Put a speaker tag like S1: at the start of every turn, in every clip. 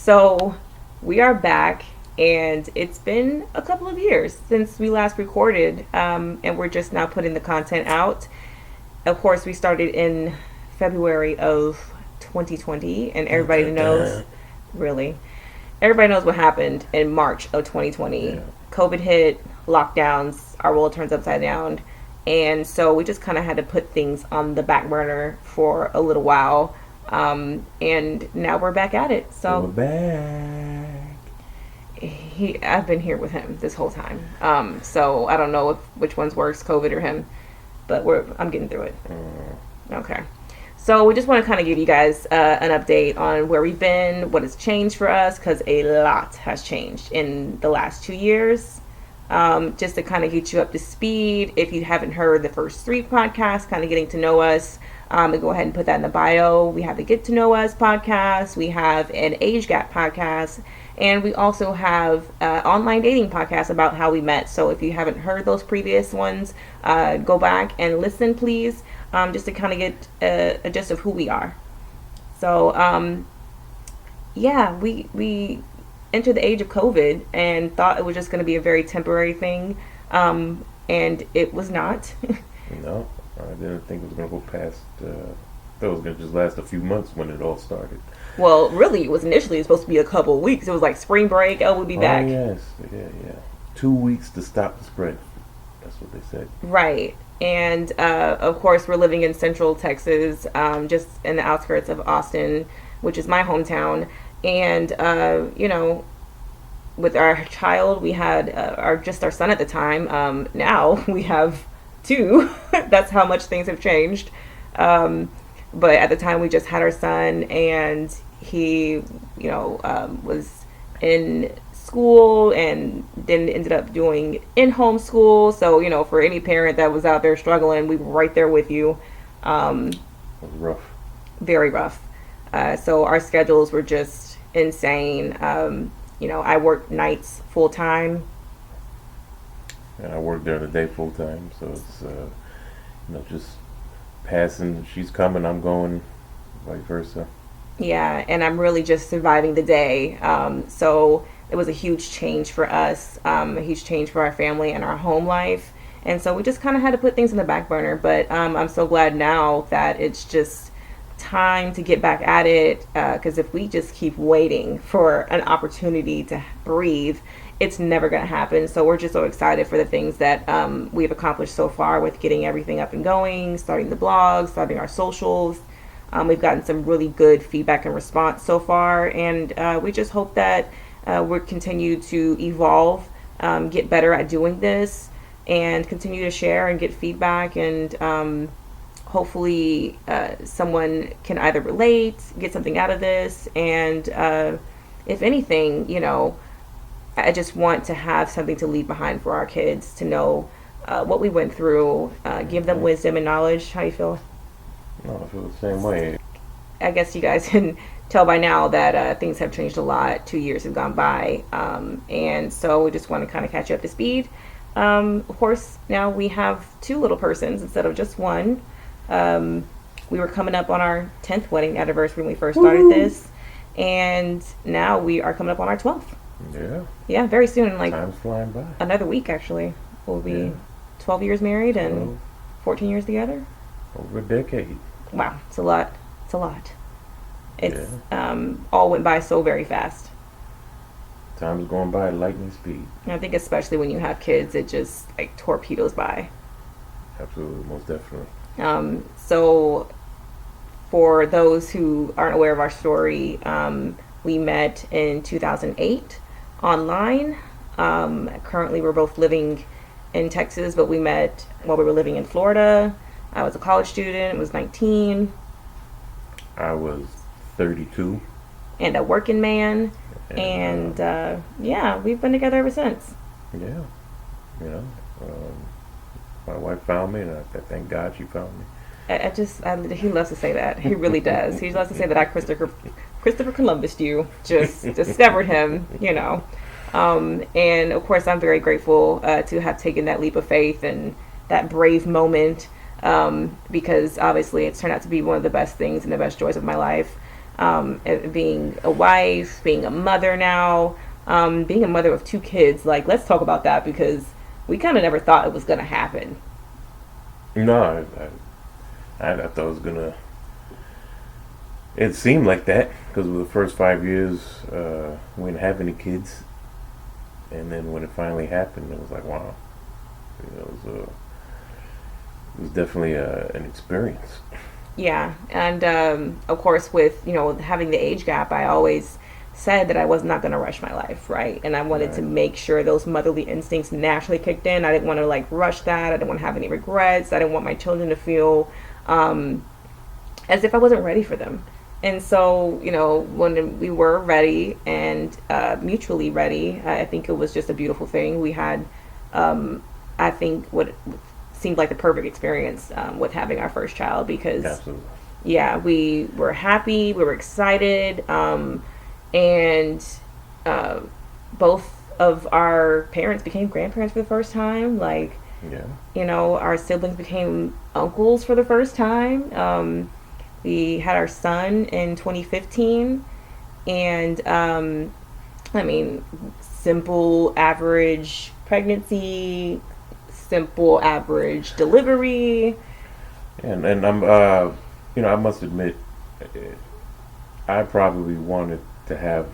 S1: So we are back, and it's been a couple of years since we last recorded, and we're just now putting the content out. Of course, we started in February of 2020, and everybody knows, really, everybody knows what happened in March of 2020.
S2: Yeah.
S1: COVID hit, lockdowns, our world turns upside down. And so we just kind of had to put things on the back burner for a little while. And now we're back at it.
S2: We're
S1: So
S2: back.
S1: I've been here with him this whole time. So I don't know which one's worse, COVID or him, but I'm getting through it. Okay. So we just want to kind of give you guys an update on where we've been, what has changed for us, because a lot has changed in the last 2 years. Just to kind of get you up to speed, if you haven't heard the first three podcasts, kind of getting to know us, go ahead and put that in the bio. We have the Get to Know Us podcast, we have an Age Gap podcast, and we also have online dating podcast about how we met. So if you haven't heard those previous ones, go back and listen, please, just to kind of get a gist of who we are. So, yeah, we entered the age of COVID and thought it was just going to be a very temporary thing, and it was not.
S2: No, I didn't think it was going to go past. Thought it was going to just last a few months when it all started.
S1: Well, really, it was initially supposed to be a couple of weeks. It was like spring break. Oh, we'll be back.
S2: Oh yes, yeah. 2 weeks to stop the spread. That's what they said.
S1: Right. And of course, we're living in Central Texas, just in the outskirts of Austin, which is my hometown. And with our child, we had our son at the time. Now we have two. That's how much things have changed. But at the time, we just had our son, and he, was in school and then ended up doing in-home school. So, for any parent that was out there struggling, we were right there with you.
S2: It was rough.
S1: Very rough. So our schedules were just insane. I worked nights full time.
S2: And I work during the day full time, so it's just passing. She's coming, I'm going, vice versa.
S1: Yeah, and I'm really just surviving the day. So it was a huge change for us, a huge change for our family and our home life. And so we just kind of had to put things in the back burner. But I'm so glad now that it's just time to get back at it, because if we just keep waiting for an opportunity to breathe, it's never going to happen. So we're just so excited for the things that we've accomplished so far with getting everything up and going, starting the blog, starting our socials. We've gotten some really good feedback and response so far, and we just hope that we'll continue to evolve, get better at doing this, and continue to share and get feedback, and hopefully someone can either relate, get something out of this, and if anything, I just want to have something to leave behind for our kids, to know what we went through, give them wisdom and knowledge. How you feel?
S2: No, I feel the same way.
S1: I guess you guys can tell by now that things have changed a lot. 2 years have gone by, and so we just want to kind of catch you up to speed. Of course, now we have two little persons instead of just one. We were coming up on our 10th wedding anniversary when we first started this, and now we are coming up on our 12th. Yeah, very soon, like
S2: time's flying by.
S1: Another week actually. We'll be 12 years married and 14 years together.
S2: Over a decade.
S1: Wow, it's a lot. It's all went by so very fast.
S2: Time's going by at lightning speed.
S1: And I think especially when you have kids, it just like torpedoes by.
S2: Absolutely, most definitely.
S1: So for those who aren't aware of our story, we met in 2008 online. Currently we're both living in Texas, but we met while we were living in Florida. I was a college student, was 19.
S2: I was 32.
S1: And a working man. And we've been together ever since.
S2: Yeah. My wife found me, and I thank God she found me.
S1: He loves to say that. He really does. He loves to say that I Christopher Columbus you, just discovered him, and of course I'm very grateful to have taken that leap of faith and that brave moment, because obviously it's turned out to be one of the best things and the best joys of my life. being a wife, being a mother now, being a mother of two kids. Like, let's talk about that because we kind of never thought it was going to happen.
S2: No, I thought it was gonna. It seemed like that because of the first 5 years, we didn't have any kids, and then when it finally happened, it was like, wow, it was definitely an experience.
S1: Yeah, and of course, with having the age gap, I always said that I was not going to rush my life, right? And I wanted to
S2: Right.
S1: make sure those motherly instincts naturally kicked in. I didn't want to like rush that. I didn't want to have any regrets. I didn't want my children to feel as if I wasn't ready for them. And so, when we were ready and mutually ready, I think it was just a beautiful thing. We had, I think, what seemed like the perfect experience with having our first child because,
S2: Absolutely.
S1: yeah, we were happy, we were excited, and uh, both of our parents became grandparents for the first time. Like,
S2: Yeah.
S1: our siblings became uncles for the first time. We had our son in 2015, and I mean, simple, average pregnancy, simple, average delivery.
S2: And I'm, I must admit, uh, I probably wanted to have,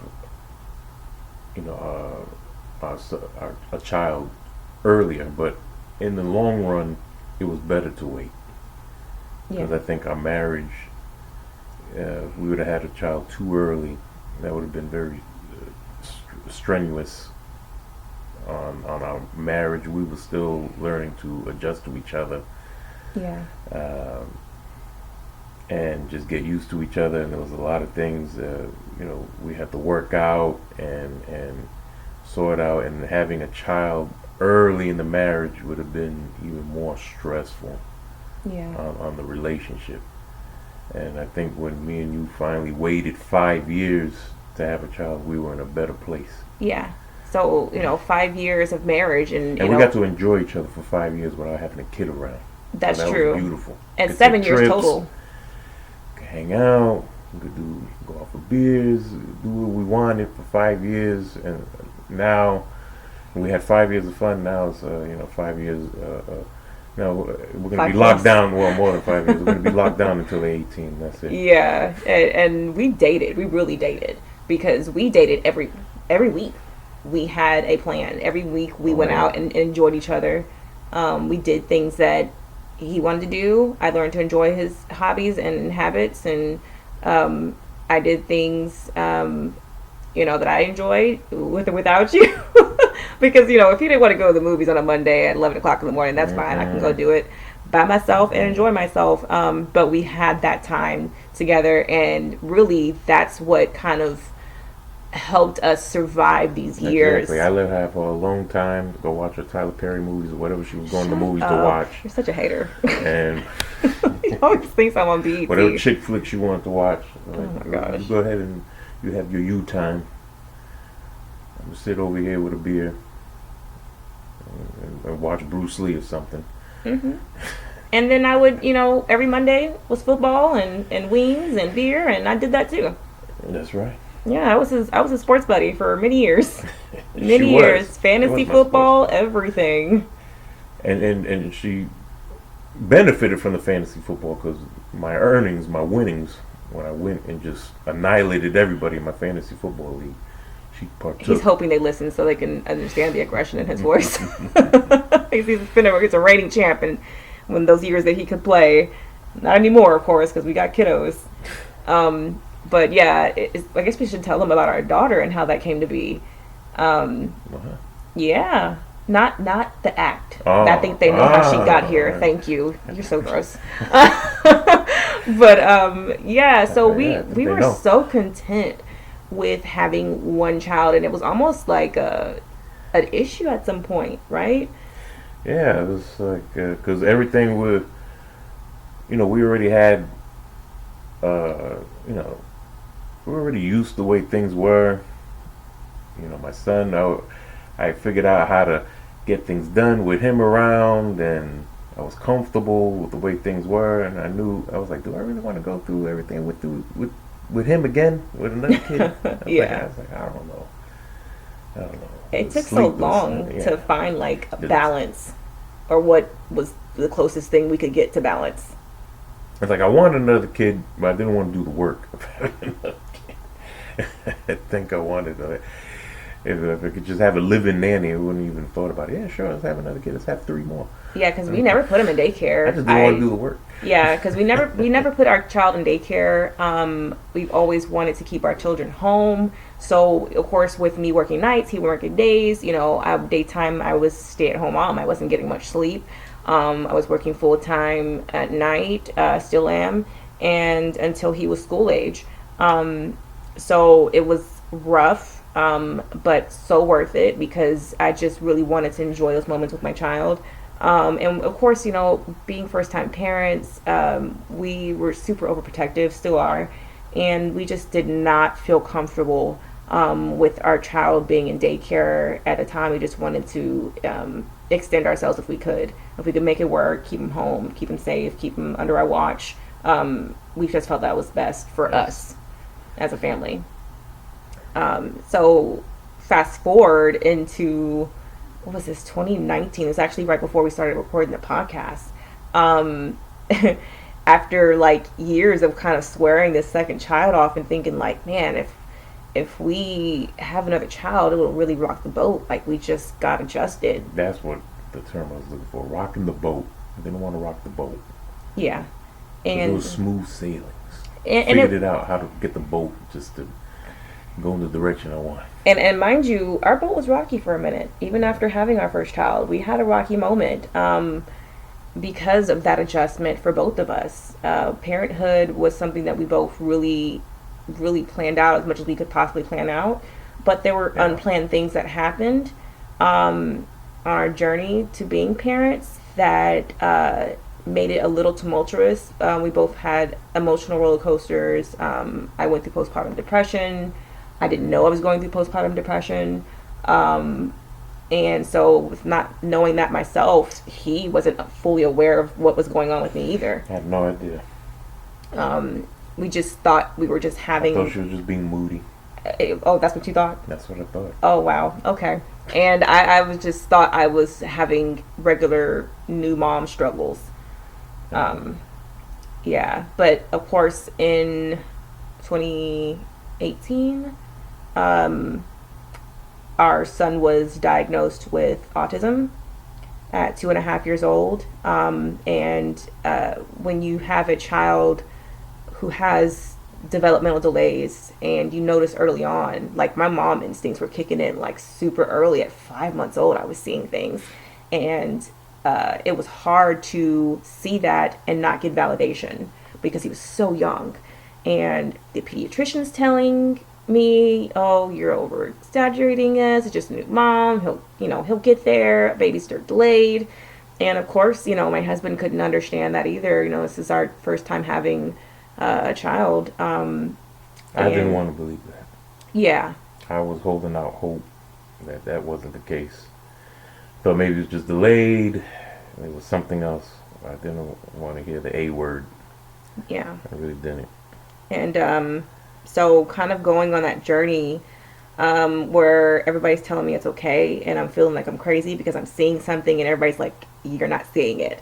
S2: a child earlier, but in the long run, it was better to wait
S1: Yeah,
S2: because I think our marriage, if we would have had a child too early, that would have been very strenuous on our marriage. We were still learning to adjust to each other.
S1: yeah,
S2: Um, and just get used to each other. And there was a lot of things, we had to work out and sort out. And having a child early in the marriage would have been even more stressful
S1: yeah,
S2: on the relationship. And I think when me and you finally waited 5 years to have a child, we were in a better place.
S1: yeah. So 5 years of marriage, and
S2: And we got to enjoy each other for 5 years without having a kid around.
S1: that's
S2: So that
S1: true.
S2: was beautiful.
S1: And
S2: Could take
S1: 7 years
S2: trips,
S1: total.
S2: could hang out, we could go out for beers, do what we wanted for 5 years, and now we had 5 years of fun. Now it's 5 years. Now we're gonna
S1: Five
S2: be locked
S1: plus.
S2: down. Well, more than 5 years. We're gonna be locked down until they're 18. That's it.
S1: Yeah, and we dated. We really dated because we dated every week. We had a plan. Every week we
S2: Oh,
S1: went
S2: yeah.
S1: out and enjoyed each other. We did things that he wanted to do. I learned to enjoy his hobbies and habits, and I did things that I enjoyed with or without you. Because if he didn't want to go to the movies on a Monday at 11 o'clock in the morning, that's fine. I can go do it by myself and enjoy myself. But we had that time together, and really, that's what kind of helped us survive these years.
S2: Exactly. I let her have her alone time to go watch her Tyler Perry movies or whatever she was going to
S1: Shut
S2: movies to
S1: up.
S2: watch,
S1: You're such a hater.
S2: and
S1: You always think I'm on BET.
S2: whatever chick flick she wanted to watch. Like,
S1: Oh my gosh.
S2: You go ahead and you have your you time. I'm gonna sit over here with a beer and watch Bruce Lee or something.
S1: hmm And then I would, every Monday was football and wings and beer, and I did that too.
S2: That's right.
S1: Yeah, I was his sports buddy for many years.
S2: She
S1: Many
S2: was.
S1: years.
S2: She
S1: Fantasy
S2: was my
S1: football,
S2: sports
S1: everything.
S2: and she benefited from the fantasy football because my earnings, my winnings, when I went and just annihilated everybody in my fantasy football league, she partook.
S1: He's hoping they listen so they can understand the aggression in his voice. He's a reigning champ, and when those years that he could play, not anymore, of course, because we got kiddos. But yeah, I guess we should tell them about our daughter and how that came to be.
S2: Uh-huh.
S1: Yeah, not the act.
S2: Oh.
S1: I think they know how she got here.
S2: Right.
S1: Thank you. You're so gross. But yeah, so
S2: Yeah,
S1: we
S2: they
S1: were
S2: know.
S1: so content with having one child, and it was almost like an issue at some point, right?
S2: Yeah, it was like because everything would, we already had, uh, you know, we were already used to the way things were. My son, I figured out how to get things done with him around, and I was comfortable with the way things were, and I was like, do I really want to go through everything with with him again with another kid.
S1: Yeah.
S2: I was like, I don't know. I don't know.
S1: It took so
S2: Sleepless.
S1: long
S2: Yeah.
S1: to find like a
S2: It's,
S1: balance, or what was the closest thing we could get to balance.
S2: it's like I wanted another kid, but I didn't want to do the work of having another kid. I think I wanted if I could just have a living nanny, I wouldn't even thought about it. Yeah, sure, let's have another kid. Let's have three more.
S1: Yeah, because we never put him in daycare.
S2: I just didn't want to do the work.
S1: Yeah, because we never put our child in daycare. We've always wanted to keep our children home. So of course, with me working nights, he working days. You know, daytime I was stay-at-home mom. I wasn't getting much sleep. I was working full time at night. Still am, and until he was school age. So it was rough, but so worth it because I just really wanted to enjoy those moments with my child. And of course, you know, being first time parents, we were super overprotective, still are, and we just did not feel comfortable with our child being in daycare at a time. We just wanted to extend ourselves if we could. If we could make it work, keep him home, keep him safe, keep him under our watch. We just felt that was best for us as a family. So fast forward into, what was this, 2019? It was actually right before we started recording the podcast. Um, After like years of kind of swearing this second child off and thinking like, man, if we have another child, it will really rock the boat. Like we just got adjusted.
S2: That's what the term I was looking for. Rocking the boat. I didn't want to rock the boat.
S1: Yeah,
S2: It
S1: and
S2: was smooth sailings.
S1: and
S2: Figured it out how to get the boat just to go in the direction I want.
S1: and mind you, our boat was rocky for a minute. Even after having our first child, we had a rocky moment. Because of that adjustment for both of us. Parenthood was something that we both really, really planned out as much as we could possibly plan out. But there were unplanned things that happened on our journey to being parents that made it a little tumultuous. We both had emotional roller coasters. I went through postpartum depression. I didn't know I was going through postpartum depression. And so, with not knowing that myself, he wasn't fully aware of what was going on with me either.
S2: I had no idea.
S1: We just thought we were just having.
S2: I thought she was just being moody.
S1: Oh, that's what you thought?
S2: That's what I thought.
S1: Oh, wow. Okay. And I was just thought I was having regular new mom struggles. Yeah. But of course, in 2018, our son was diagnosed with autism at 2.5 years old. And when you have a child who has developmental delays and you notice early on, like my mom instincts were kicking in like super early at 5 months old, I was seeing things. And it was hard to see that and not get validation because he was so young. And the pediatrician's telling me, oh, you're over exaggerating this, it's just a new mom, he'll get there, baby's still delayed. And of course, my husband couldn't understand that either. This is our first time having a child.
S2: I didn't want to believe that.
S1: Yeah.
S2: I was holding out hope that wasn't the case. Thought maybe it was just delayed. It was something else. I didn't want to hear the A word.
S1: Yeah.
S2: I really didn't.
S1: And so kind of going on that journey where everybody's telling me it's okay and I'm feeling like I'm crazy because I'm seeing something and everybody's like, you're not seeing it.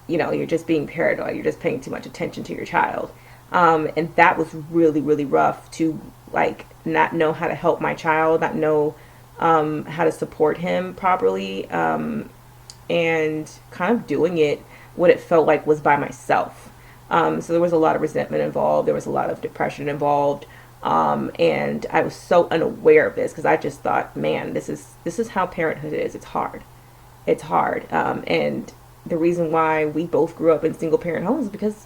S1: You're just being paranoid. You're just paying too much attention to your child. And that was really, really rough to like not know how to help my child, not know how to support him properly, and kind of doing it what it felt like was by myself. So there was a lot of resentment involved. There was a lot of depression involved. And I was so unaware of this because I just thought, man, this is how parenthood is. It's hard. It's hard. And the reason why we both grew up in single parent homes is because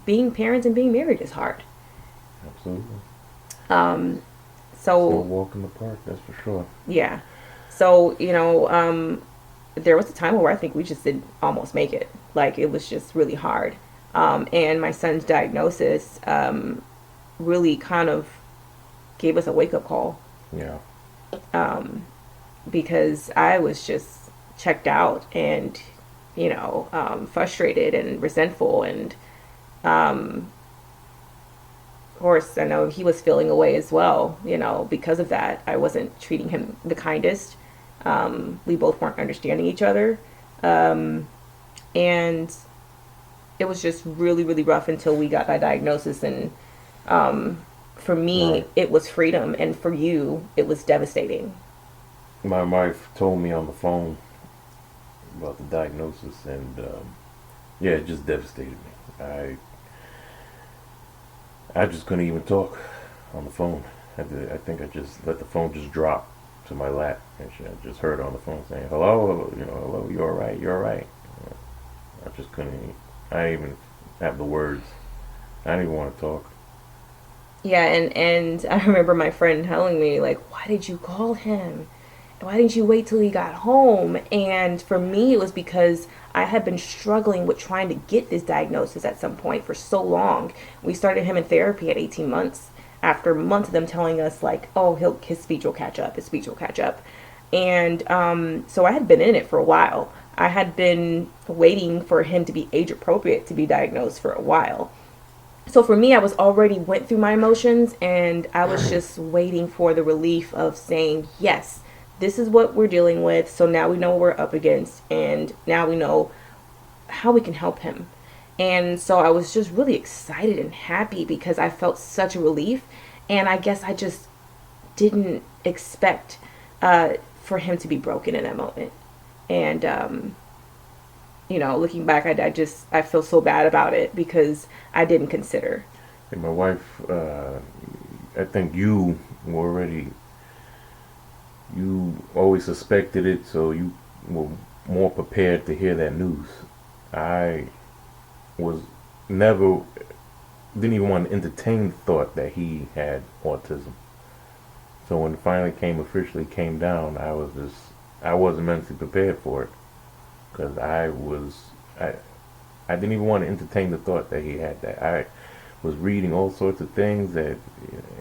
S1: being parents and being married is hard.
S2: Absolutely.
S1: So
S2: Still a walk in the park, that's for sure.
S1: yeah. So, there was a time where I think we just didn't almost make it. Like it was just really hard. And my son's diagnosis really kind of gave us a wake-up call.
S2: Yeah.
S1: Because I was just checked out and, frustrated and resentful. And course, I know he was feeling away as well, because of that. I wasn't treating him the kindest. We both weren't understanding each other. Um, and it was just really, really rough until we got that diagnosis. And for me,
S2: Right.
S1: it was freedom. And for you, it was devastating.
S2: My wife told me on the phone about the diagnosis, and yeah, it just devastated me. I just couldn't even talk on the phone. I think I just let the phone just drop to my lap, and I just heard her on the phone saying, "Hello, hello, you all right? You all right?" I just couldn't. I didn't even have the words. I didn't even want to talk.
S1: Yeah, and I remember my friend telling me, like, why did you call him? Why didn't you wait till he got home? And for me, it was because I had been struggling with trying to get this diagnosis at some point for so long. We started him in therapy at 18 months after months of them telling us, like, oh, his speech will catch up, his speech will catch up. And so I had been in it for a while. I had been waiting for him to be age appropriate to be diagnosed for a while. So for me, I was already went through my emotions, and I was just waiting for the relief of saying, yes, this is what we're dealing with. So now we know what we're up against, and now we know how we can help him. And so I was just really excited and happy because I felt such a relief. And I guess I just didn't expect for him to be broken in that moment. And looking back, I feel so bad about it because I didn't consider.
S2: And my wife, I think you always suspected it, so you were more prepared to hear that news. I was never, didn't even want to entertain the thought that he had autism. So when it finally officially came down, I wasn't mentally prepared for it because I didn't even want to entertain the thought that he had that. I was reading all sorts of things that,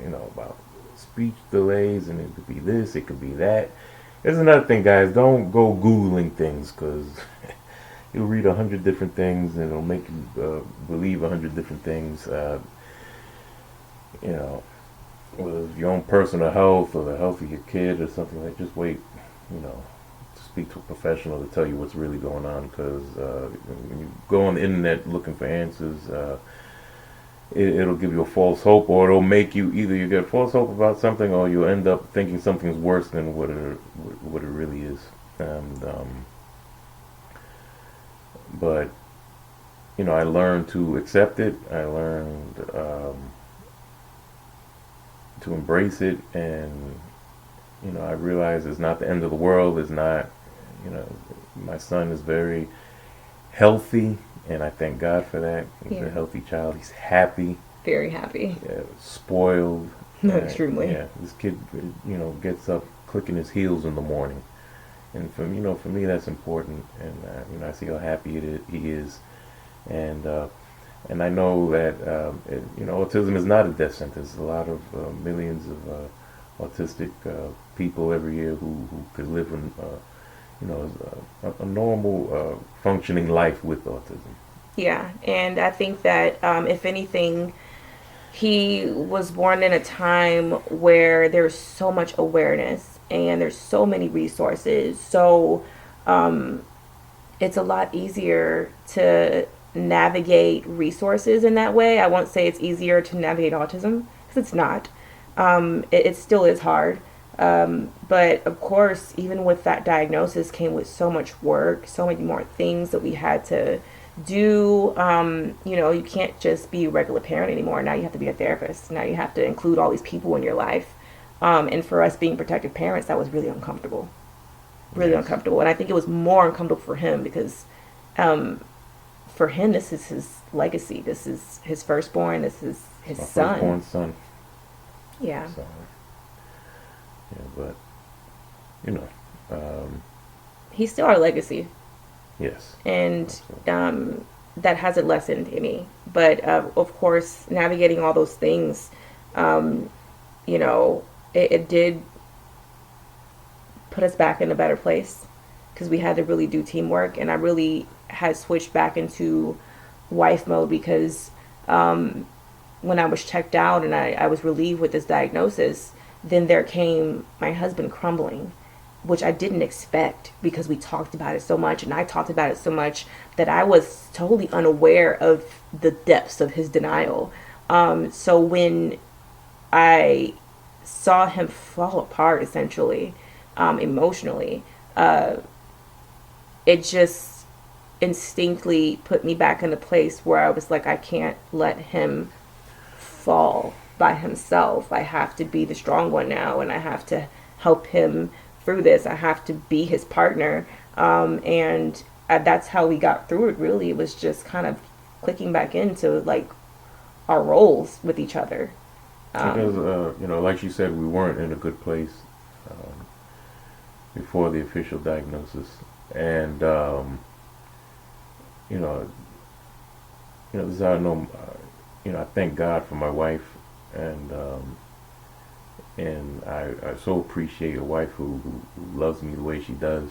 S2: about speech delays, and it could be this, it could be that. There's another thing, guys. Don't go Googling things because you'll read 100 different things and it'll make you believe 100 different things. You know, with your own personal health or the health of your kid or something like. Just wait. You know, to speak to a professional to tell you what's really going on because when you go on the internet looking for answers. It'll give you a false hope, or it'll make you either you get false hope about something, or you'll end up thinking something's worse than what it really is. And but I learned to accept it. I learned to embrace it, and I realized it's not the end of the world. It's not. You know, my son is very healthy, and I thank God for that. He's
S1: Yeah.
S2: a healthy child. He's happy,
S1: Very happy.
S2: spoiled.
S1: Extremely.
S2: Yeah, this kid, gets up clicking his heels in the morning, and for me that's important. And I see how happy he is, and I know that autism is not a death sentence. A lot of millions of autistic people every year who could live in a normal functioning life with autism.
S1: Yeah, and I think that if anything, he was born in a time where there's so much awareness and there's so many resources. So it's a lot easier to navigate resources in that way. I won't say it's easier to navigate autism because it's not. It still is hard. But of course, even with that diagnosis came with so much work, so many more things that we had to do. You can't just be a regular parent anymore. Now you have to be a therapist. Now you have to include all these people in your life. And for us being protective parents, that was really uncomfortable. Really
S2: Yes.
S1: uncomfortable. And I think it was more uncomfortable for him because for him, this is his legacy. This is his firstborn. This is his
S2: My
S1: son.
S2: firstborn son.
S1: Yeah.
S2: So, yeah, but you know, um,
S1: He's still our legacy.
S2: yes,
S1: And
S2: absolutely.
S1: that hasn't lessened any. But of course, navigating all those things, um, it did put us back in a better place because we had to really do teamwork. And I really had switched back into wife mode because when I was checked out and I was relieved with this diagnosis, then there came my husband crumbling, which I didn't expect because we talked about it so much and I talked about it so much that I was totally unaware of the depths of his denial. So when I saw him fall apart essentially, emotionally, it just instinctively put me back in a place where I was like, I can't let him fall by himself. I have to be the strong one now, and I have to help him through this. I have to be his partner. And that's how we got through it, really. It was just kind of clicking back into like our roles with each other.
S2: Because, like you said, we weren't in a good place um, before the official diagnosis. And, you know, this is how I know, I thank God for my wife. And, I so appreciate a wife who loves me the way she does,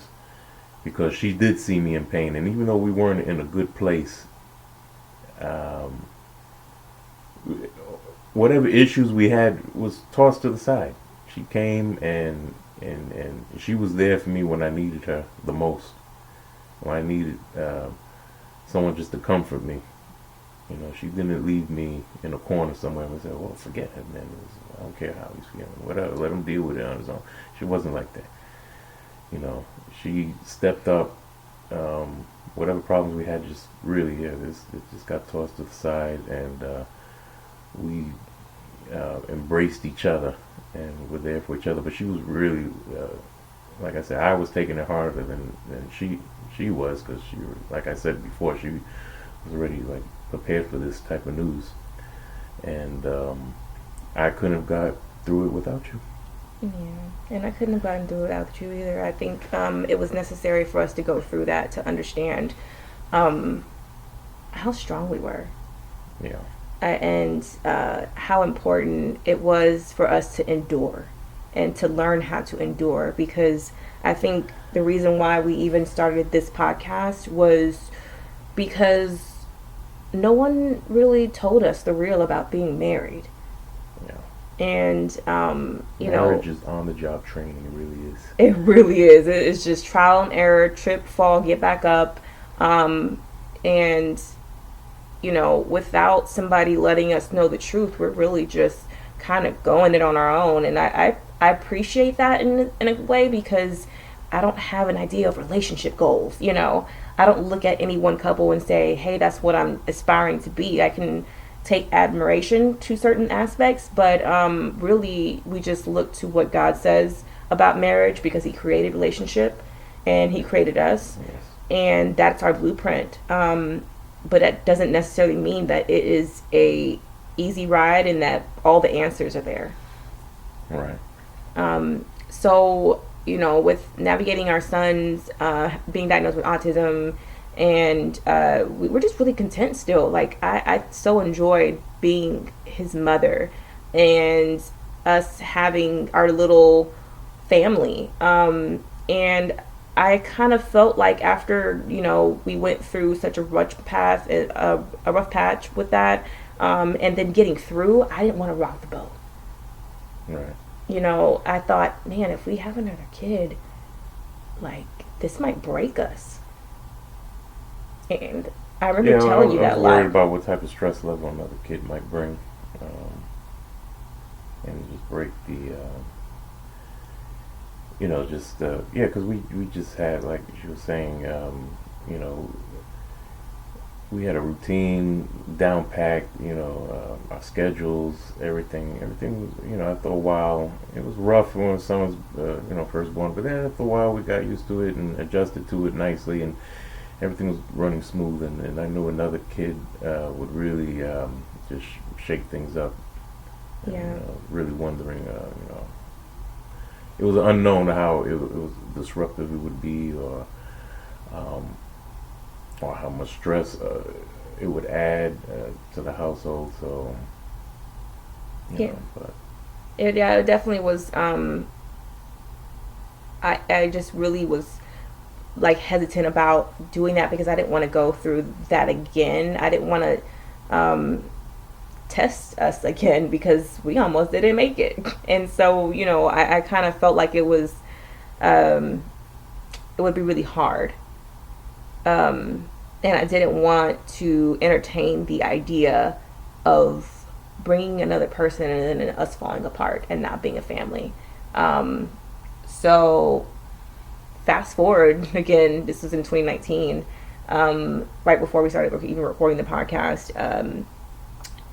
S2: because she did see me in pain. And even though we weren't in a good place, um, whatever issues we had was tossed to the side. She came and she was there for me when I needed her the most. When I needed someone just to comfort me. She didn't leave me in a corner somewhere and say, well, forget him, man. I don't care how he's feeling. Whatever, let him deal with it on his own. She wasn't like that. She stepped up. Whatever problems we had, just really, it just got tossed to the side, and we embraced each other and were there for each other. But she was really, like I said, I was taking it harder than she was, because like I said before, she was already like prepared for this type of news, and I couldn't have got through it without you.
S1: Yeah, and I couldn't have gotten through it without you either. I think it was necessary for us to go through that to understand how strong we were.
S2: Yeah.
S1: And how important it was for us to endure and to learn how to endure, because I think the reason why we even started this podcast was because no one really told us the real about being married.
S2: Yeah.
S1: And
S2: marriage is on the job training. It really is.
S1: It really is. It's just trial and error, trip, fall, get back up, and without somebody letting us know the truth, we're really just kind of going it on our own. And I appreciate that in a way, because I don't have an idea of relationship goals. I don't look at any one couple and say, hey, that's what I'm aspiring to be. I can take admiration to certain aspects, but really we just look to what God says about marriage, because he created relationship and he created us.
S2: Yes.
S1: And that's our blueprint. But that doesn't necessarily mean that it is a easy ride and that all the answers are there.
S2: Right.
S1: So, with navigating our son's being diagnosed with autism, and we're just really content still. Like, I so enjoyed being his mother and us having our little family. And I kind of felt like after, we went through such a rough patch with that, and then getting through, I didn't want to rock the boat.
S2: Right.
S1: I thought, man, if we have another kid, like, this might break us. And I remember telling you that a lot.
S2: I was worried about what type of stress level another kid might bring, and just break the, because we just had, like she was saying, we had a routine down packed, our schedules, everything was, after a while, it was rough when someone's, first born, but then after a while we got used to it and adjusted to it nicely, and everything was running smooth, and I knew another kid would really just shake things up. And,
S1: Yeah.
S2: Really wondering, it was unknown how it was disruptive it would be, or how much stress it would add to the household. So, but
S1: it definitely was. I just really was like hesitant about doing that, because I didn't want to go through that again. I didn't want to test us again because we almost didn't make it. And so, I kind of felt like um, it would be really hard. And I didn't want to entertain the idea of bringing another person and then us falling apart and not being a family. So fast forward again, this was in 2019, right before we started even recording the podcast,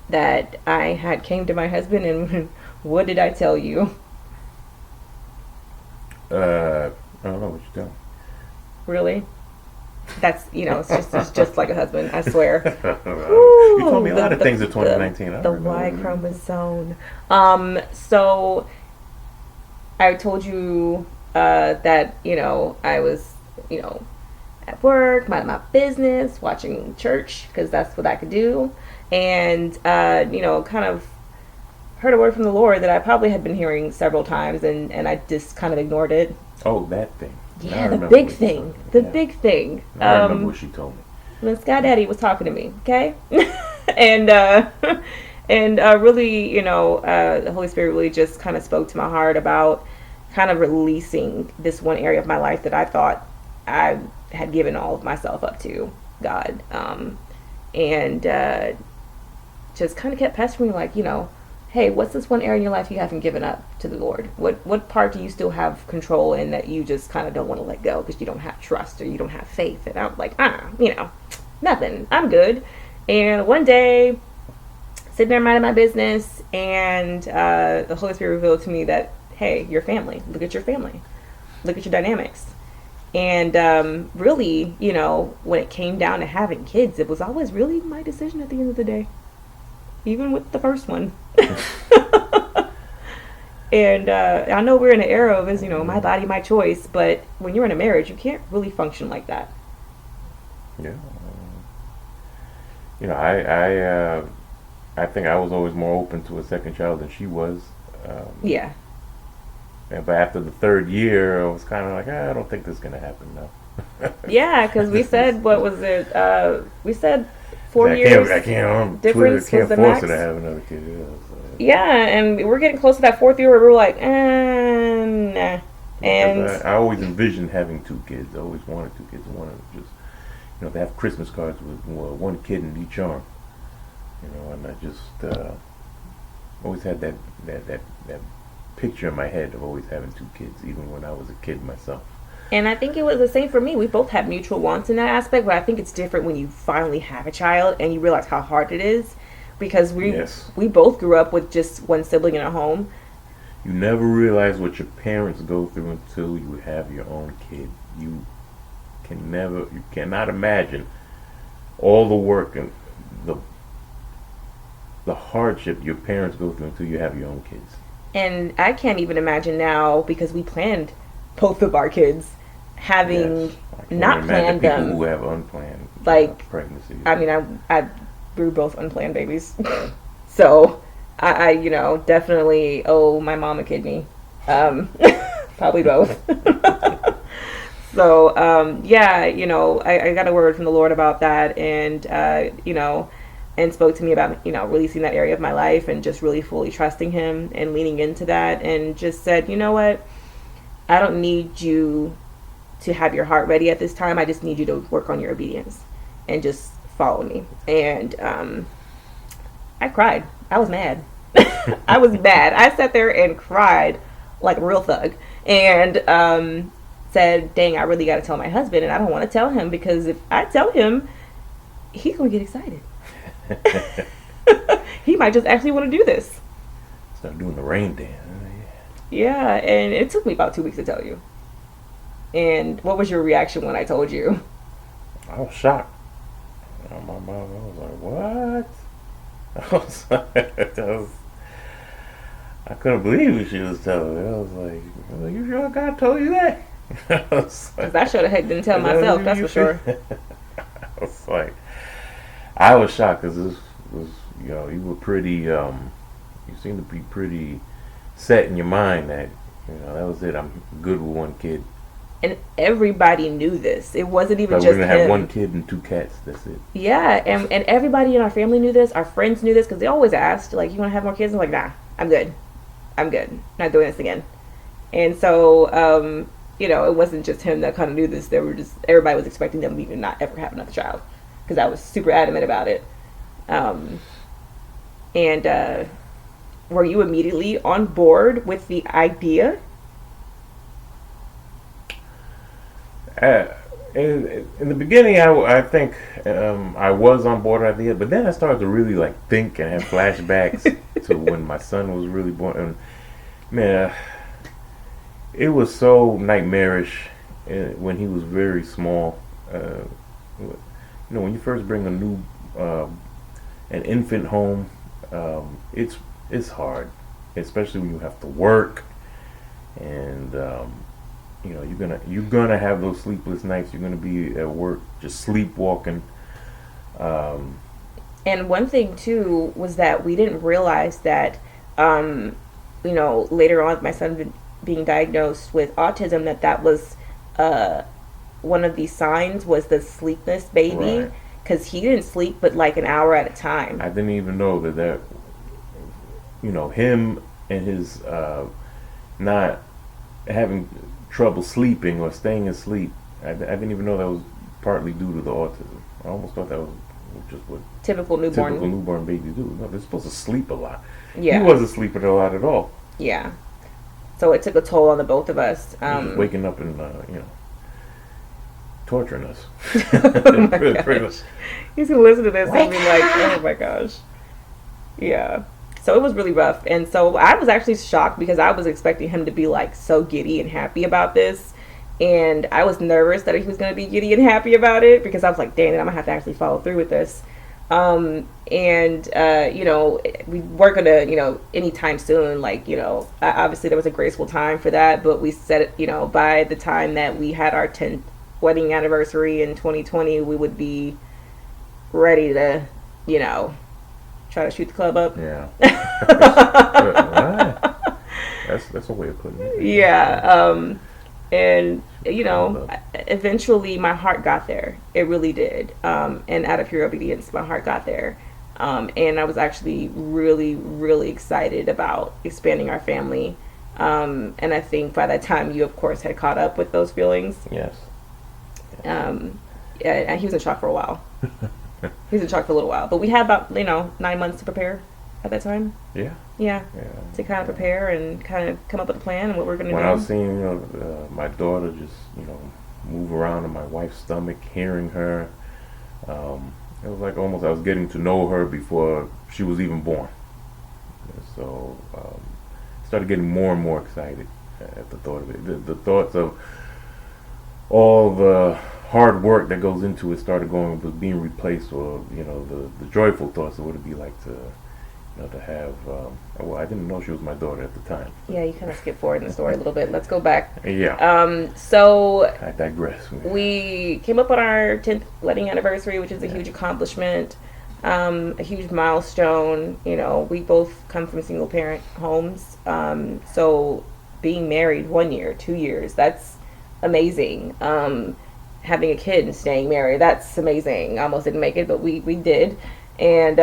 S1: that I had came to my husband and what did I tell you?
S2: I don't know what you're doing.
S1: Really? That's, it's just like a husband, I swear.
S2: You told me a lot of things in 2019.
S1: The Y chromosome. So I told you that, I was, at work, minding my business, watching church, because that's what I could do. And, kind of heard a word from the Lord that I probably had been hearing several times, and I just kind of ignored it.
S2: Oh, that thing.
S1: Yeah, the big thing. The big thing.
S2: I remember what she told me.
S1: When Sky Daddy was talking to me, okay? and really, the Holy Spirit really just kind of spoke to my heart about kind of releasing this one area of my life that I thought I had given all of myself up to God. And just kind of kept pestering me like, hey, what's this one area in your life you haven't given up to the Lord? What part do you still have control in that you just kind of don't want to let go because you don't have trust or you don't have faith? And I'm like, nothing. I'm good. And one day, sitting there minding my business, and the Holy Spirit revealed to me that, hey, your family. Look at your family. Look at your dynamics. And really, when it came down to having kids, it was always really my decision at the end of the day. Even with the first one. And I know we're in an era of, my body, my choice, but when you're in a marriage, you can't really function like that.
S2: Yeah. I think I was always more open to a second child than she was.
S1: Yeah.
S2: But after the third year, I was kind of like, I don't think this is going to happen now.
S1: Yeah, because we said, what was it? We said 4 years.
S2: I can't
S1: difference
S2: can't
S1: was the
S2: force
S1: max.
S2: her to have another kid. Yeah, so.
S1: Yeah, and we're getting close to that fourth year where we're like, nah. And
S2: I always envisioned having 2 kids. I always wanted 2 kids. I wanted to just, they have Christmas cards with one kid in each arm. And I just always had that picture in my head of always having 2 kids, even when I was a kid myself.
S1: And I think it was the same for me. We both have mutual wants in that aspect, but I think it's different when you finally have a child and you realize how hard it is, because we both grew up with just one sibling in a home.
S2: You never realize what your parents go through until you have your own kid. You cannot imagine all the work and the hardship your parents go through until you have your own kids.
S1: And I can't even imagine now, because we planned both of our kids, having not planned
S2: people
S1: them.
S2: Who have unplanned pregnancies.
S1: I mean, we were both unplanned babies, so I definitely owe my mom a kidney, probably both. So I got a word from the Lord about that, and and spoke to me about releasing that area of my life and just really fully trusting Him and leaning into that, and just said, you know what, I don't need you to have your heart ready at this time. I just need you to work on your obedience and just follow me. And I cried. I was mad. I was mad. I sat there and cried like a real thug, and said, dang, I really got to tell my husband, and I don't want to tell him, because if I tell him, he's going to get excited. He might just actually want to do this.
S2: Start doing the rain dance.
S1: Yeah, and it took me about 2 weeks to tell you. And what was your reaction when I told you?
S2: I was shocked. My mom, I was like, what? I couldn't believe what she was telling me. I was like, you sure God told you that?
S1: Because I sure the heck didn't tell myself, that's for sure.
S2: I was like, I was shocked, because this was, you were pretty, you seemed to be pretty set in your mind that, that was it. I'm good with one kid.
S1: And everybody knew this. It wasn't even
S2: Like we're
S1: just
S2: gonna
S1: him.
S2: have one kid and two cats. That's it.
S1: Yeah, and everybody in our family knew this. Our friends knew this because they always asked, like, you want to have more kids? I'm like, nah, I'm good. I'm good. Not doing this again. And so, it wasn't just him that kind of knew this. There were just everybody was expecting them to not ever have another child because I was super adamant about it. And were you immediately on board with the idea?
S2: Uh, in the beginning, I think I was on board with the idea, but then I started to really like think and have flashbacks to when my son was really born. And man, it was so nightmarish when he was very small. When you first bring a new an infant home, it's hard, especially when you have to work and. You're gonna have those sleepless nights. You're gonna be at work just sleepwalking.
S1: And one thing too was that we didn't realize that, later on, my son being diagnosed with autism, that was one of these signs was the sleepless baby,
S2: Right.
S1: because he didn't sleep but like an hour at a time.
S2: I didn't even know that him and his not having trouble sleeping or staying asleep. I didn't even know that was partly due to the autism. I almost thought that was just what
S1: Typical newborn.
S2: babies do. No, they're supposed to sleep a lot.
S1: Yeah.
S2: He wasn't sleeping a lot at all.
S1: Yeah. So it took a toll on the both of us.
S2: He was just waking up and torturing us.
S1: Oh my gosh. He's gonna listen to this and be like, "Oh my gosh." Yeah. So it was really rough, and so I was actually shocked because I was expecting him to be like so giddy and happy about this, and I was nervous that he was going to be giddy and happy about it because I was like, "Dang it, I'm gonna have to actually follow through with this." We weren't gonna, anytime soon. Obviously there was a graceful time for that, but we said it, by the time that we had our 10th wedding anniversary in 2020, we would be ready to, try to shoot the club up.
S2: Yeah. That's a way of putting it.
S1: Yeah. And eventually my heart got there. It really did. And out of pure obedience, my heart got there. And I was actually really, really excited about expanding our family. And I think by that time you, of course, had caught up with those feelings.
S2: Yes.
S1: Yeah, he was in shock for a while. He was in shock for a little while. But we had about, 9 months to prepare at that time.
S2: Yeah.
S1: Yeah. To kind of prepare and kind of come up with a plan and what we're going to do.
S2: When I was seeing, my daughter just, move around in my wife's stomach, hearing her, it was like almost I was getting to know her before she was even born. So, started getting more and more excited at the thought of it. The thoughts of all the hard work that goes into it started going with being replaced, or the joyful thoughts of what it'd be like to have. I didn't know she was my daughter at the time.
S1: Yeah, you kind of skip forward in the story a little bit. Let's go back.
S2: Yeah.
S1: So
S2: I digress.
S1: we came up on our 10th wedding anniversary, which is a huge accomplishment, a huge milestone. We both come from single parent homes, so being married 1 year, 2 years, that's amazing. Having a kid and staying married, that's amazing. I almost didn't make it, but we did. And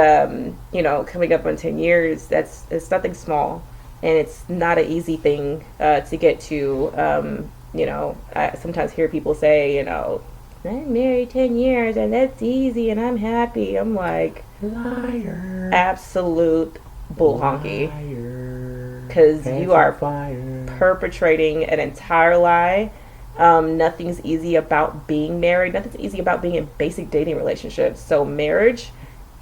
S1: coming up on 10 years, it's nothing small, and it's not an easy thing to get to. I sometimes hear people say, I'm married 10 years and that's easy and I'm happy. I'm like,
S2: liar,
S1: absolute bull honky, because you are perpetrating an entire lie. Nothing's easy about being married. Nothing's easy about being in basic dating relationships. So marriage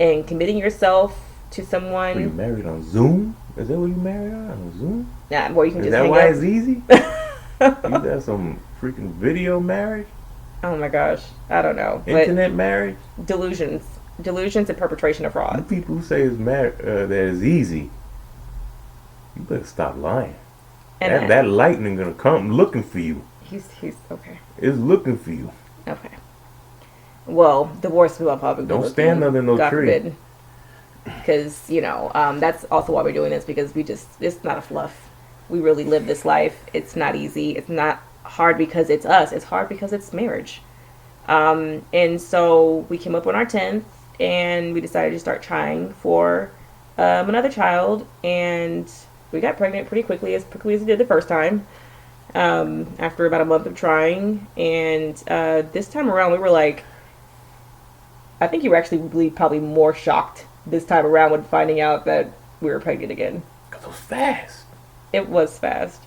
S1: and committing yourself to someone.
S2: Were you married on Zoom? Is that what you married on Zoom?
S1: Nah, boy, you can
S2: Is
S1: just
S2: that
S1: hang
S2: why
S1: up.
S2: it's easy? You got some freaking video marriage?
S1: Oh my gosh, I don't know.
S2: Internet marriage?
S1: Delusions and perpetration of
S2: The
S1: fraud.
S2: people who say that it's easy, you better stop lying.
S1: And
S2: That lightning gonna come looking for you.
S1: he's okay.
S2: It's looking for you.
S1: Okay. Well, divorce will probably
S2: Don't stand under no tree.
S1: Because that's also why we're doing this, because it's not a fluff. We really live this life. It's not easy. It's not hard because it's us. It's hard because it's marriage. And so we came up on our 10th and we decided to start trying for another child. And we got pregnant pretty quickly as we did the first time, after about a month of trying. And this time around, we were like, I think you were actually probably more shocked this time around when finding out that we were pregnant again.
S2: Because it was fast.
S1: It was fast.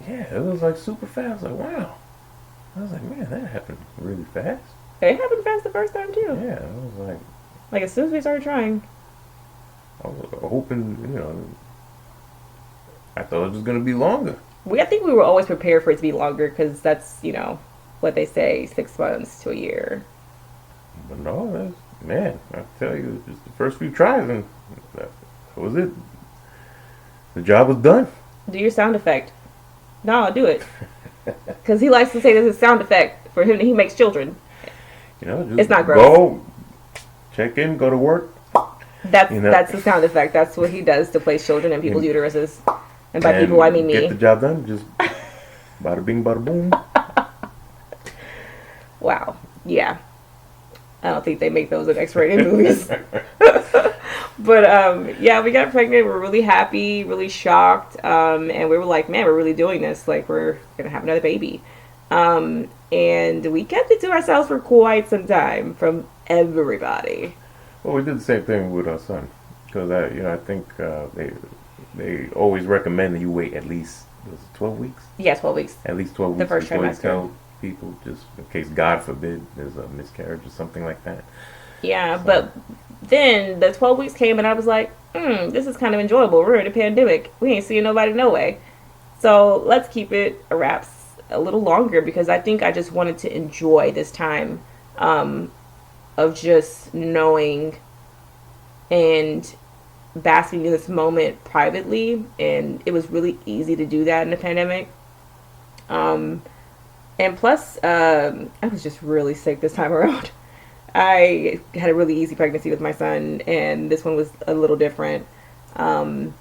S2: Yeah, it was like super fast. Like, wow. I was like, man, that happened really fast.
S1: It happened fast the first time too.
S2: Yeah, I was
S1: like as soon as we started trying.
S2: I was hoping, I thought it was going to be longer.
S1: I think we were always prepared for it to be longer because that's, what they say, 6 months to a year.
S2: But no, man, I tell you, just the first few tries, and that was it. The job was done.
S1: Do your sound effect. No, do it. Because he likes to say this is a sound effect for him. He makes children.
S2: Just
S1: it's not gross.
S2: Go, check in, go to work.
S1: That's the sound effect. That's what he does to place children in people's uteruses. And by people, I mean me.
S2: Get the job done. Just bada bing, bada boom.
S1: Wow. Yeah. I don't think they make those in X-rated movies. But yeah, we got pregnant. We were really happy, really shocked, and we were like, man, we're really doing this. Like, we're gonna have another baby. And we kept it to ourselves for quite some time from everybody.
S2: Well, we did the same thing with our son, because I think they always recommend that you wait at least 12 weeks.
S1: Yeah, 12 weeks.
S2: At least 12 weeks.
S1: The first
S2: before
S1: trimester.
S2: You tell people, just in case God forbid there's a miscarriage or something like that.
S1: Yeah, but then the 12 weeks came and I was like, this is kind of enjoyable. We're in a pandemic. We ain't seeing nobody no way. So let's keep it a wraps a little longer because I think I just wanted to enjoy this time of just knowing and basking in this moment privately. And it was really easy to do that in the pandemic. And plus, I was just really sick this time around. I had a really easy pregnancy with my son, and this one was a little different. And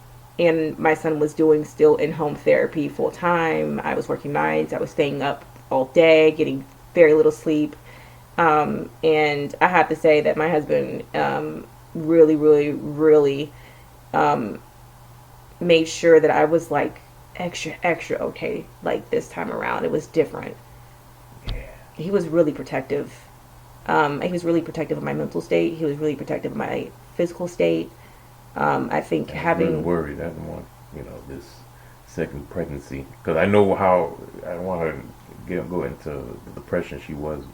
S1: my son was doing still in-home therapy full time. I was working nights. I was staying up all day, getting very little sleep. And I have to say that my husband really, really, really made sure that I was like extra, extra okay. Like this time around, it was different. He was really protective. He was really protective of my mental state. He was really protective of my physical state. I think having...
S2: I was really worried. I didn't want, this second pregnancy. Because I know how... I don't want her to go into the depression she was...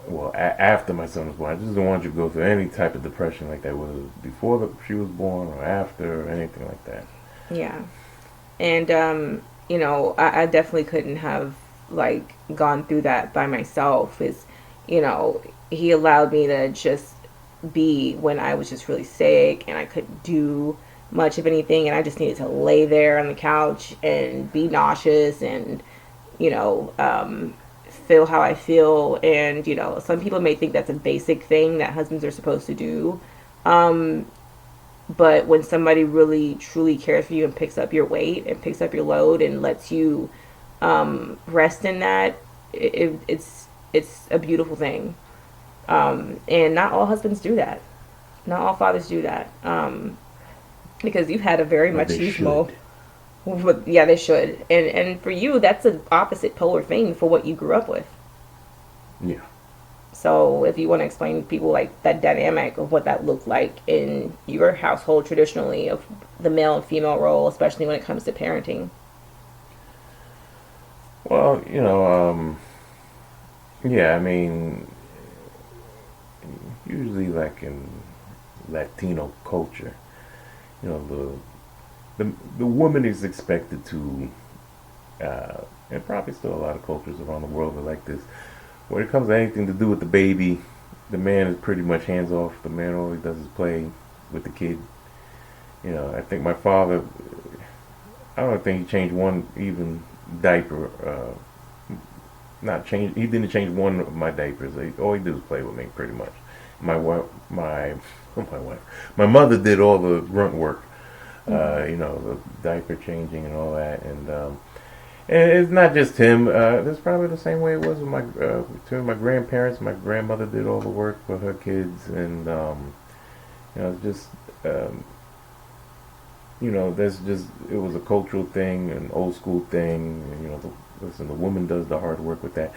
S2: Well, after my son was born. I just don't want you to go through any type of depression like that, whether before she was born or after or anything like that.
S1: Yeah. And, I definitely couldn't have, like, gone through that by myself. He allowed me to just be when I was just really sick and I couldn't do much of anything and I just needed to lay there on the couch and be nauseous and, feel how I feel. And, some people may think that's a basic thing that husbands are supposed to do. But when somebody really, truly cares for you and picks up your weight and picks up your load and lets you rest in that, it's a beautiful thing. And not all husbands do that. Not all fathers do that. Because you've had a very machismo. Yeah, they should. And for you, that's an opposite polar thing for what you grew up with.
S2: Yeah.
S1: So if you want to explain to people like that dynamic of what that looked like in your household traditionally of the male and female role, especially when it comes to parenting.
S2: Well, yeah, I mean, usually like in Latino culture, the woman is expected to, and probably still a lot of cultures around the world are like this. When it comes to anything to do with the baby, the man is pretty much hands off. The man all he does is play with the kid. I think my father, I don't think he changed one even diaper. He didn't change one of my diapers. All he did was play with me, pretty much. My mother did all the grunt work. The diaper changing and all that. And And it's not just him. That's probably the same way it was with my grandparents. My grandmother did all the work for her kids, and it's just um, that's just it was a cultural thing, an old school thing. And, listen, the woman does the hard work with that.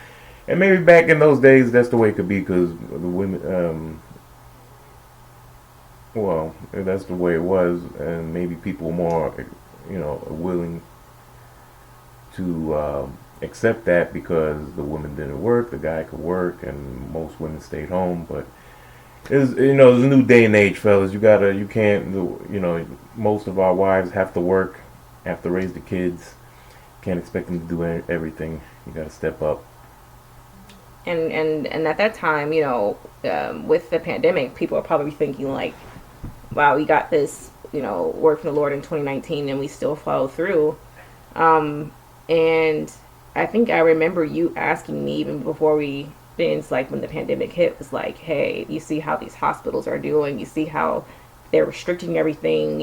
S2: And maybe back in those days, that's the way it could be because the women, well, that's the way it was, and maybe people were more, willing to accept that because the woman didn't work, the guy could work, and most women stayed home. But it's a new day and age, fellas. You can't, most of our wives have to work, have to raise the kids. Can't expect them to do everything. You got to step up.
S1: And at that time, with the pandemic, people are probably thinking like, wow, we got this, word from the Lord in 2019 and we still follow through. And I think I remember you asking me even before it's like when the pandemic hit, was like, hey, you see how these hospitals are doing, you see how they're restricting everything,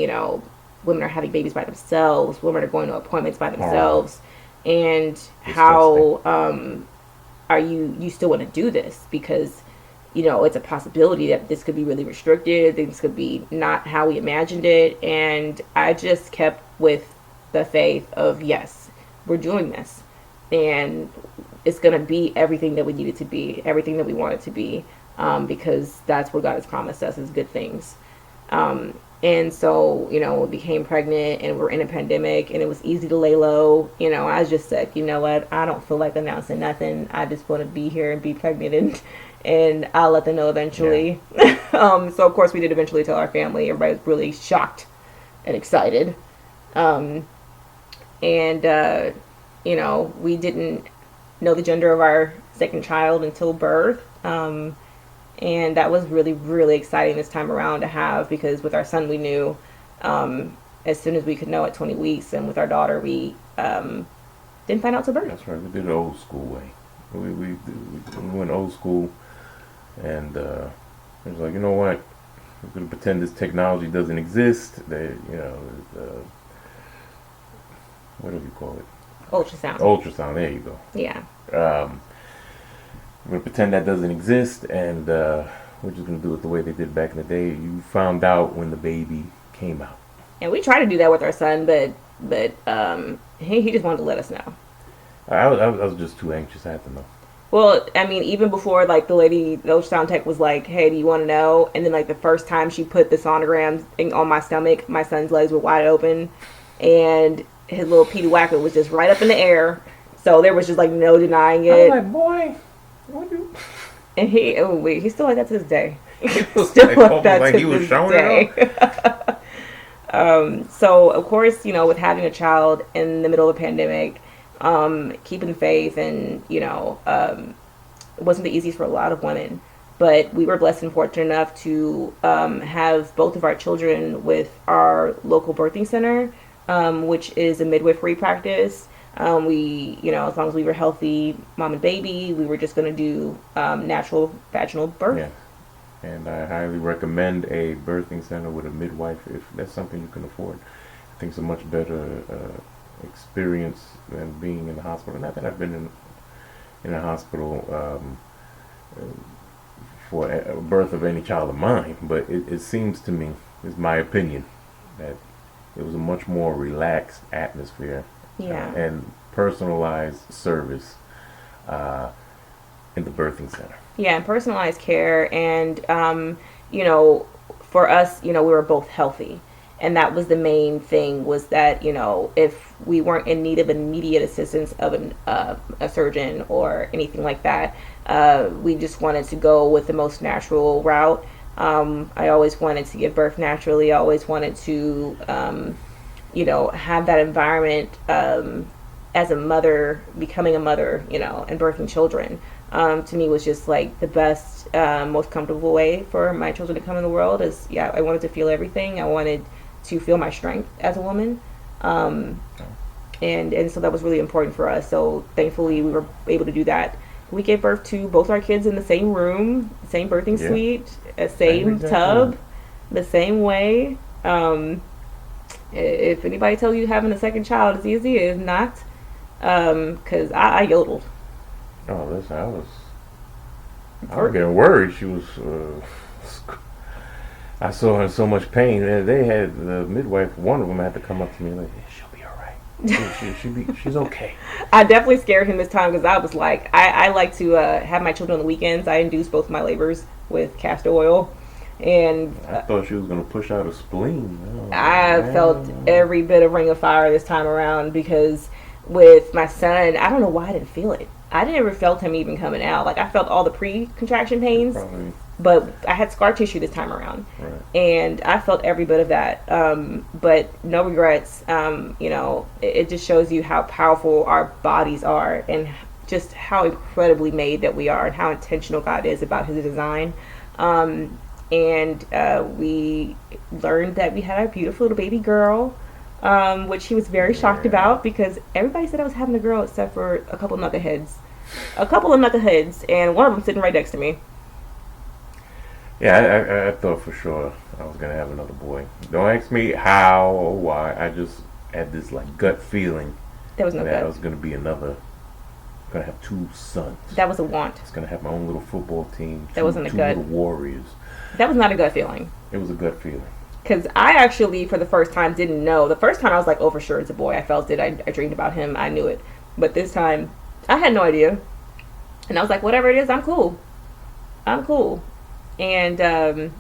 S1: women are having babies by themselves, women are going to appointments by themselves, and
S2: Disgusting.
S1: How are you still want to do this because it's a possibility that this could be really restricted, things could be not how we imagined it. And I just kept with the faith of, yes, we're doing this, and it's going to be everything that we need it to be, everything that we want it to be, because that's what God has promised us is good things. And so, we became pregnant and we're in a pandemic and it was easy to lay low. I just said, you know what, I don't feel like announcing nothing. I just want to be here and be pregnant, and I'll let them know eventually. Yeah. So of course we did eventually tell our family. Everybody was really shocked and excited. We didn't know the gender of our second child until birth. And that was really, really exciting this time around to have, because with our son we knew as soon as we could know at 20 weeks, and with our daughter we didn't find out till birth.
S2: That's right. We did it old school way. We went old school, and it was like, you know what? We're going to pretend this technology doesn't exist. What do you call it?
S1: Ultrasound.
S2: Ultrasound. There you go.
S1: Yeah.
S2: We're going to pretend that doesn't exist, and we're just going to do it the way they did back in the day. You found out when the baby came out.
S1: And we tried to do that with our son, but he just wanted to let us know.
S2: I was just too anxious. I had to know.
S1: Well, I mean, even before, like, the ultrasound tech was like, hey, do you want to know? And then, like, the first time she put the sonogram thing on my stomach, my son's legs were wide open, and his little Petey Whacker was just right up in the air. So there was just, like, no denying it.
S2: I was like, boy, what you...
S1: And he's still like that to this day.
S2: Still like that to this day.
S1: So, of course, with having a child in the middle of a pandemic, keeping faith, and it wasn't the easiest for a lot of women, but we were blessed and fortunate enough to have both of our children with our local birthing center, which is a midwifery practice. We, as long as we were healthy, mom and baby, we were just going to do natural vaginal birth.
S2: Yeah. And I highly recommend a birthing center with a midwife if that's something you can afford. I think it's a much better experience than being in the hospital. Not that I've been in a hospital for a birth of any child of mine, but it seems to me, is my opinion, that it was a much more relaxed atmosphere.
S1: Yeah.
S2: And personalized service in the birthing center.
S1: Yeah, and personalized care. And, for us, we were both healthy. And that was the main thing, was that, if we weren't in need of immediate assistance of a surgeon or anything like that, we just wanted to go with the most natural route. I always wanted to give birth naturally. I always wanted to, have that environment as a mother, becoming a mother, and birthing children. To me was just like the best, most comfortable way for my children to come in the world. I wanted to feel everything. I wanted to feel my strength as a woman. And so that was really important for us. So thankfully we were able to do that. We gave birth to both our kids in the same room, same birthing suite, same tub, the same way. If anybody tells you having a second child is easy, it is not. Because I yodeled.
S2: Oh, listen, I was getting worried. She was. I saw her in so much pain. And they had the midwife. One of them had to come up to me like, "She'll be all right. She's okay."
S1: I definitely scared him this time because I was like, I like to have my children on the weekends. I induced both my labors with castor oil, and
S2: I thought she was gonna push out a spleen. Oh,
S1: I felt
S2: man.
S1: every bit of ring of fire this time around because with my son, I don't know why I didn't feel it. I never felt him even coming out. Like I felt all the pre-contraction pains,
S2: Probably
S1: but I had scar tissue this time around,
S2: right.
S1: and I felt every bit of that. But no regrets. It just shows you how powerful our bodies are, and just how incredibly made that we are, and how intentional God is about His design. And we learned that we had a beautiful little baby girl, which he was very shocked
S2: Yeah.
S1: about because everybody said I was having a girl except for a couple of knuckleheads. A couple of knuckleheads, and one of them sitting right next to me.
S2: Yeah, I thought for sure I was gonna have another boy. Don't ask me how or why. I just had this like gut feeling
S1: There was no
S2: that I
S1: gut.
S2: was gonna have two sons.
S1: That was a want.
S2: I was gonna have my own little football team.
S1: That wasn't a
S2: Two
S1: gut.
S2: little warriors.
S1: That was not a gut feeling.
S2: It was a gut feeling.
S1: Because I actually, for the first time, didn't know. The first time I was like, oh, for sure it's a boy. I felt it. I dreamed about him. I knew it. But this time, I had no idea. And I was like, whatever it is, I'm cool. I'm cool. And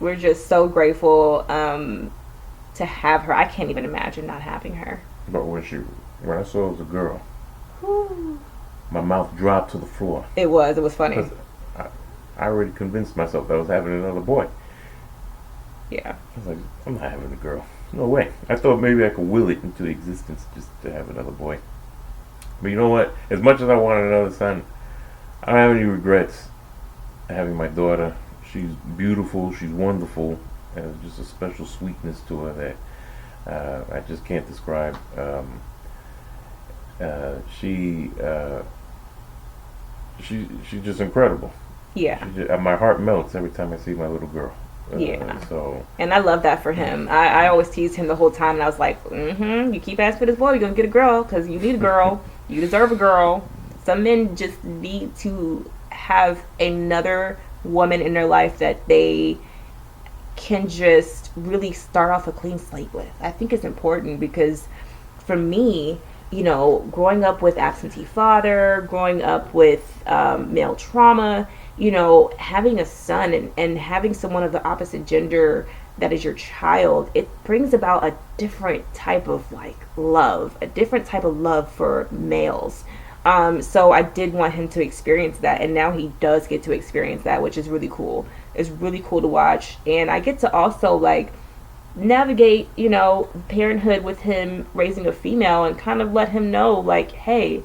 S1: we're just so grateful to have her. I can't even imagine not having her.
S2: But when I saw it was a girl,
S1: Whew.
S2: my mouth dropped to the floor
S1: It was. It was funny.
S2: because I, I already convinced myself that I was having another boy.
S1: Yeah.
S2: I was like, I'm not having a girl. No way. I thought maybe I could will it into existence just to have another boy. But you know what? As much as I wanted another son, I don't have any regrets having my daughter. She's beautiful. She's wonderful. There's just a special sweetness to her that I just can't describe. She she's just incredible.
S1: Yeah.
S2: My heart melts every time I see my little girl.
S1: Yeah.
S2: So
S1: And I love that for him. I always teased him the whole time, and I was like, you keep asking for this boy, you're going to get a girl, because you need a girl. You deserve a girl. Some men just need to have another woman in their life that they can just really start off a clean slate with. I think it's important because for me, growing up with absentee father, growing up with male trauma, having a son and having someone of the opposite gender that is your child, it brings about a different type of like love, a different type of love for males. So I did want him to experience that, and now he does get to experience that, which is really cool. It's really cool to watch, and I get to also like navigate, parenthood with him raising a female and kind of let him know like, hey,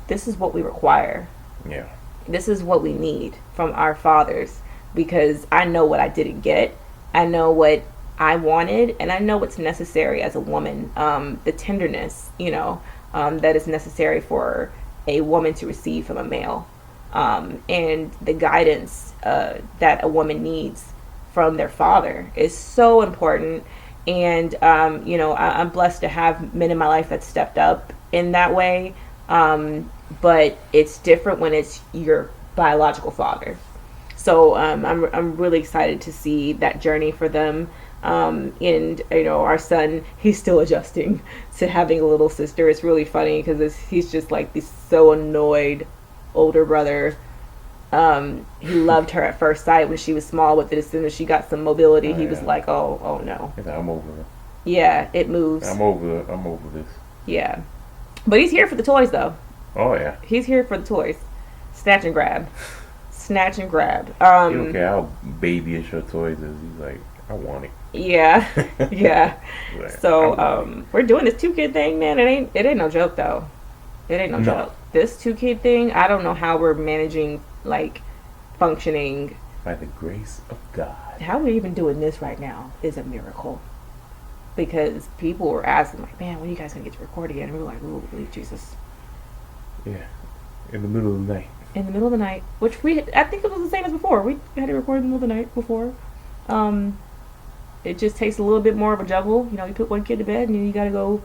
S1: this is what we require.
S2: yeah,
S1: This is what we need from our fathers because I know what I didn't get. I know what I wanted, and I know what's necessary as a woman. The tenderness, that is necessary for a woman to receive from a male, and the guidance that a woman needs from their father is so important. And I'm blessed to have men in my life that stepped up in that way. But it's different when it's your biological father. So I'm really excited to see that journey for them. And our son, he's still adjusting to having a little sister. It's really funny because he's just like this so annoyed older brother. He loved her at first sight when she was small, but then as soon as she got some mobility,
S2: oh,
S1: he was
S2: yeah.
S1: like, oh no.
S2: Yeah, I'm over it.
S1: Yeah, it moves.
S2: I'm over this.
S1: Yeah. But he's here for the toys though.
S2: Oh yeah.
S1: He's here for the toys. Snatch and grab. Snatch and grab.
S2: He don't care how babyish her toys is. He's like, I want it.
S1: Yeah. Yeah.
S2: Like,
S1: So, we're doing this 2 kid thing, man. It ain't no joke though. It ain't no joke. This 2 kid thing, I don't know how we're managing, like, functioning.
S2: by the grace of God.
S1: How we're even doing this right now is a miracle. Because people were asking, like, man, when are you guys gonna get to record again? And we were like, ooh, believe Jesus.
S2: Yeah. In the middle of the night.
S1: In the middle of the night, which I think it was the same as before. We had to record in the middle of the night before. It just takes a little bit more of a juggle. You put one kid to bed and then you gotta go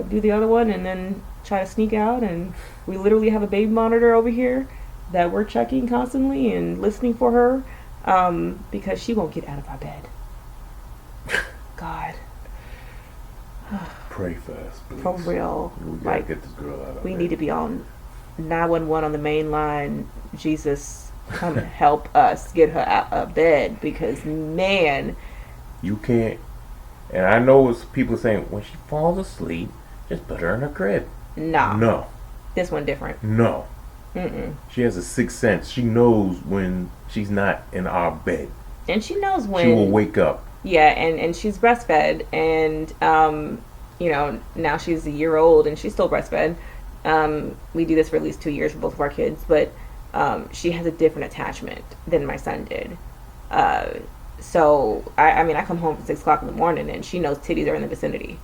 S1: do the other one, and then try to sneak out, and we literally have a baby monitor over here that we're checking constantly and listening for her, because she won't get out of our bed. God.
S2: Pray for us, please.
S1: For real.
S2: We gotta
S1: Like,
S2: get this girl out of
S1: we
S2: bed.
S1: need to be on 911 on the main line. Jesus, come help us get her out of bed, because, man,
S2: You can't. And I know it's people saying when she falls asleep, just put her in her crib.
S1: nah.
S2: No,
S1: This one different.
S2: no.
S1: Mm-mm.
S2: She has a sixth sense. She knows when she's not in our bed.
S1: And she knows when.
S2: She will wake up.
S1: Yeah, and she's breastfed, and now she's a year old and she's still breastfed. We do this for at least 2 years for both of our kids, but she has a different attachment than my son did. So I mean, I come home at 6 o'clock in the morning and she knows titties are in the vicinity.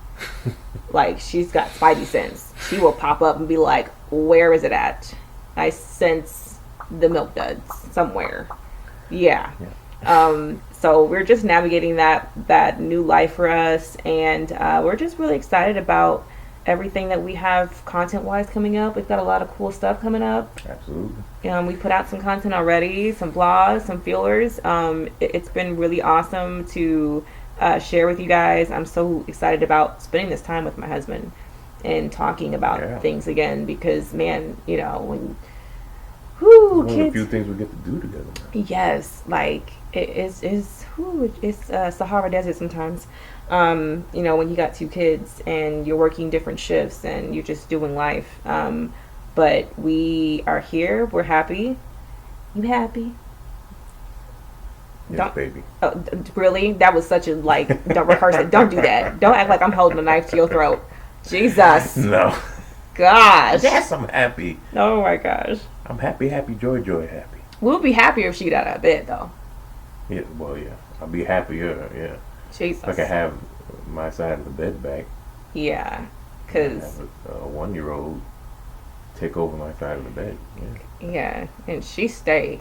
S1: Like, she's got spidey sense. She will pop up and be like, "Where is it at? I sense the milk duds somewhere." Yeah. So we're just navigating that new life for us, and we're just really excited about everything that we have content-wise coming up. We've got a lot of cool stuff coming up.
S2: Absolutely.
S1: We put out some content already, some blogs, some feelers. It's been really awesome to share with you guys. I'm so excited about spending this time with my husband and talking about things again, because, man, when
S2: One of the
S1: kids.
S2: few things we get to do together.
S1: Yes, like it's Sahara Desert sometimes. When you got 2 kids and you're working different shifts and you're just doing life. But we are here. We're happy. You happy?
S2: Yes,
S1: Don't-
S2: baby.
S1: Oh, really? That was such a, don't rehearse it. Don't do that. Don't act like I'm holding a knife to your throat. Jesus.
S2: No.
S1: Gosh.
S2: Yes, I'm happy.
S1: Oh my gosh.
S2: I'm happy, joy, happy.
S1: We'll be happier if she got out of bed, though.
S2: Yeah, well, yeah. I'll be happier, yeah.
S1: Jesus.
S2: If I can have my side of the bed back.
S1: Yeah.
S2: I
S1: Because,
S2: have a 1-year-old take over my side of the bed. Yeah.
S1: yeah. And she stayed,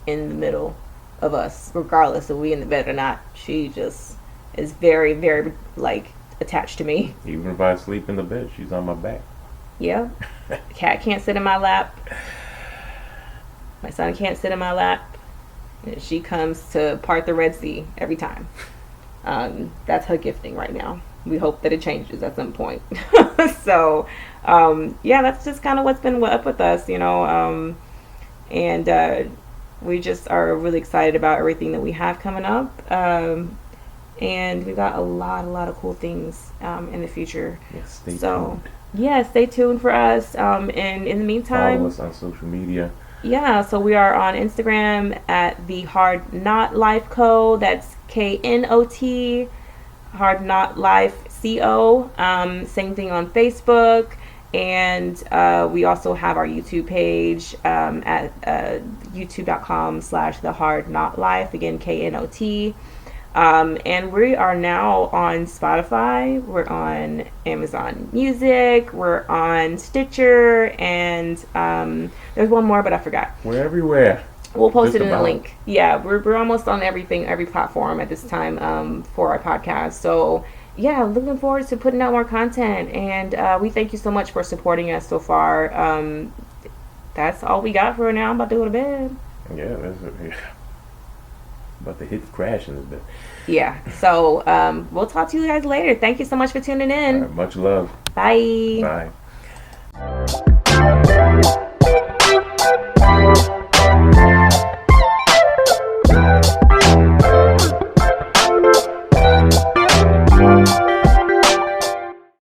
S1: in the middle of us, regardless if we in the bed or not. She just is very, very, attached to me.
S2: Even if I sleep in the bed, she's on my back.
S1: Yeah. Cat can't sit in my lap. My son can't sit in my lap. And she comes to part the Red Sea every time. That's her gifting right now. We hope that it changes at some point. So, that's just kind of what's been up with us, and we just are really excited about everything that we have coming up. And we got a lot of cool things in the future.
S2: Yes, stay
S1: So,
S2: tuned.
S1: yeah, stay tuned for us. And in the meantime,
S2: Follow us on social media.
S1: yeah, so we are on Instagram at the Hard Not Life Co. That's KNOT, Hard Not Life CO. Same thing on Facebook. And we also have our YouTube page at youtube.com/The Hard Not Life. Again, KNOT. And we are now on Spotify, we're on Amazon Music, we're on Stitcher, and there's one more, but I forgot.
S2: We're everywhere.
S1: We'll post
S2: Just
S1: it in the
S2: about.
S1: link. Yeah, we're almost on every platform at this time for our podcast. So, yeah, looking forward to putting out more content. And we thank you so much for supporting us so far. That's all we got for now. I'm about to go to bed.
S2: Yeah, about to hit the crash in this bit.
S1: Yeah, so we'll talk to you guys later. Thank you so much for tuning in.
S2: All right, much love.
S1: Bye.
S2: Bye.